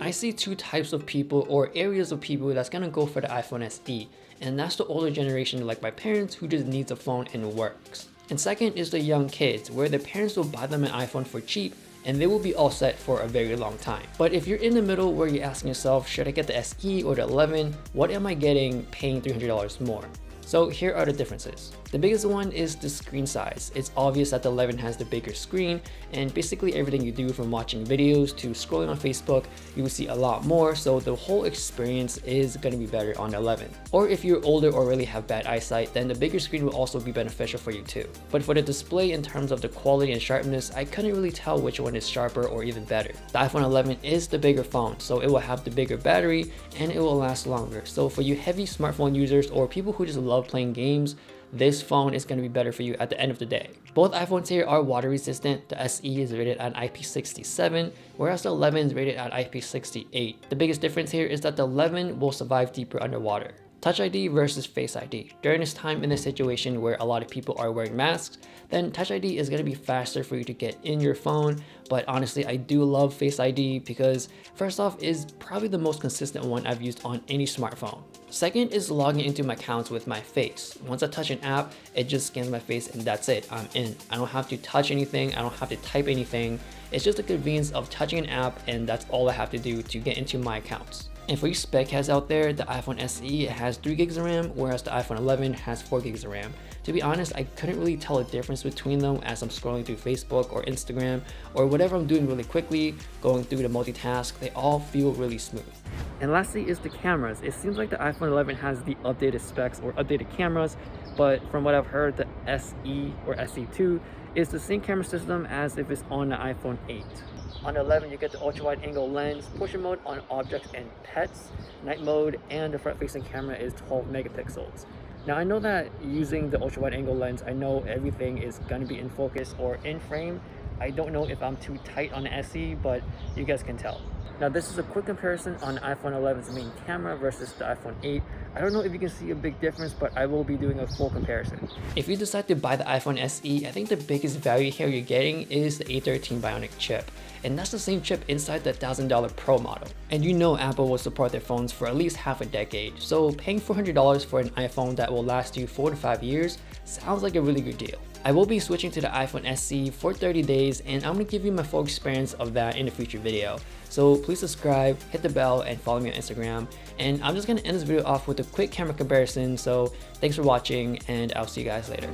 I see two types of people or areas of people that's gonna go for the iPhone SE, and that's the older generation like my parents who just needs a phone and works. And second is the young kids, where their parents will buy them an iPhone for cheap and they will be all set for a very long time. But if you're in the middle where you're asking yourself, should I get the SE or the 11? What am I getting paying $300 more? So here are the differences. The biggest one is the screen size. It's obvious that the 11 has the bigger screen, and basically everything you do from watching videos to scrolling on Facebook, you will see a lot more, so the whole experience is going to be better on the 11. Or if you're older or really have bad eyesight, then the bigger screen will also be beneficial for you too. But for the display in terms of the quality and sharpness, I couldn't really tell which one is sharper or even better. The iPhone 11 is the bigger phone, so it will have the bigger battery and it will last longer. So for you heavy smartphone users or people who just love playing games, this phone is going to be better for you at the end of the day. Both iPhones here are water resistant. The SE is rated at IP67, whereas the 11 is rated at IP68. The biggest difference here is that the 11 will survive deeper underwater. Touch ID versus Face ID. During this time in a situation where a lot of people are wearing masks, then Touch ID is going to be faster for you to get in your phone. But honestly, I do love Face ID because first off is probably the most consistent one I've used on any smartphone. Second is logging into my accounts with my face. Once I touch an app, it just scans my face and that's it, I'm in. I don't have to touch anything, I don't have to type anything. It's just the convenience of touching an app and that's all I have to do to get into my accounts. And for you spec heads out there, the iPhone SE has 3 gigs of RAM, whereas the iPhone 11 has 4 gigs of RAM. To be honest, I couldn't really tell a difference between them as I'm scrolling through Facebook or Instagram or whatever I'm doing really quickly, going through the multitask, they all feel really smooth. And lastly is the cameras. It seems like the iPhone 11 has the updated specs or updated cameras, but from what I've heard, the SE or SE2 is the same camera system as if it's on the iPhone 8. On the 11, you get the ultra-wide angle lens, portrait mode on objects and pets, night mode, and the front-facing camera is 12 megapixels. Now I know that using the ultra-wide angle lens, I know everything is going to be in focus or in frame. I don't know if I'm too tight on the SE, but you guys can tell. Now this is a quick comparison on iPhone 11's main camera versus the iPhone 8. I don't know if you can see a big difference, but I will be doing a full comparison. If you decide to buy the iPhone SE, I think the biggest value here you're getting is the A13 Bionic chip. And that's the same chip inside the $1,000 Pro model. And you know Apple will support their phones for at least half a decade, so paying $400 for an iPhone that will last you 4 to 5 years sounds like a really good deal. I will be switching to the iPhone SE for 30 days and I'm going to give you my full experience of that in a future video. So please subscribe, hit the bell, and follow me on Instagram. And I'm just going to end this video off with a quick camera comparison, so thanks for watching and I'll see you guys later.